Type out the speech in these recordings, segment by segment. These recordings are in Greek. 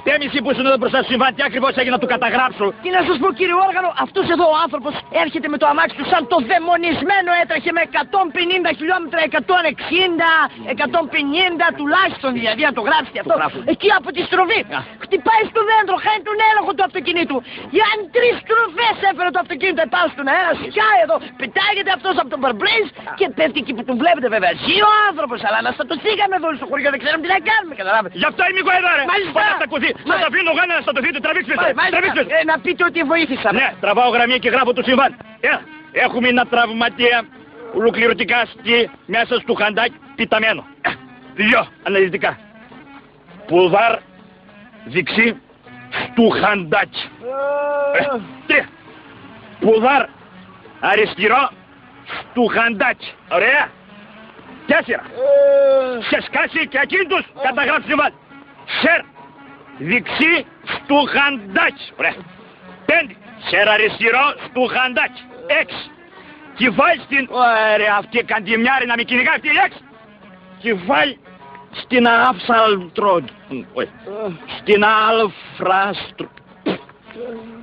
Τέμιση που ήσουν εδώ μπροστά σου συμβάν, τι ακριβώς έγινε να του καταγράψω. Τι να σας πω κύριε Όργανο, αυτός εδώ ο άνθρωπος έρχεται με το αμάξι του σαν το δαιμονισμένο, έτρεχε με 150 χιλιόμετρα, 160, 150 τουλάχιστον, δηλαδή να το γράψετε αυτό. Εκεί από τη στροφή χτυπάει στο δέντρο, χάνει τον έλεγχο του αυτοκινήτου. Για 3 στροφές έφερε το αυτοκίνητο επάνω στον αέρα, σκάει εδώ, πετάγεται αυτός από τον παρμπρέις και πέφτει εκεί που τον βλέπετε βέβαια. Ζει ο άνθρωπος, αλλά να στατωθήκαμε εδώ στο χωριό, δεν ξέρουμε τι να κάνουμε, καταλάβετε. Γι' αυτό είμαι εγώ εδώ ρε. Πάτε στα κουθί, σας αφήνω εγώ να στατωθείτε, τραβήξτε πίσω. Να πείτε ότι βοήθησα. Ναι, τραβάω γραμμή και γράφω το συμβάν. Έχουμε ένα τραυματία ολοκληρωτικά μέσα στο χαντάκι πιταμένο. 2 αναλυτικά. Πουδάρ δεξί στο χαντάκι. 3. Πουδάρ αριστερό στο χαντάκι. Ωραία. 4. Σε σκάσει και εκείνους καταγράψει συμβάν. Σερ δεξί στο χαντάκι. Ωραία. 5. Σερ αριστερό στο χαντάκι. 6. Κεφάλι στην... Ωραία, αυτή καντιμιάρη να με κυνηγά αυτή. 6. Κεφάλι στην αύσαλτρο... Στην αλφράστρο...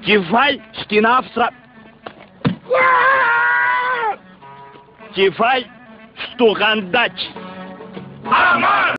Κεφάλι στην αύστρα... Κεφάλι στο χαντάκι. Αμάν!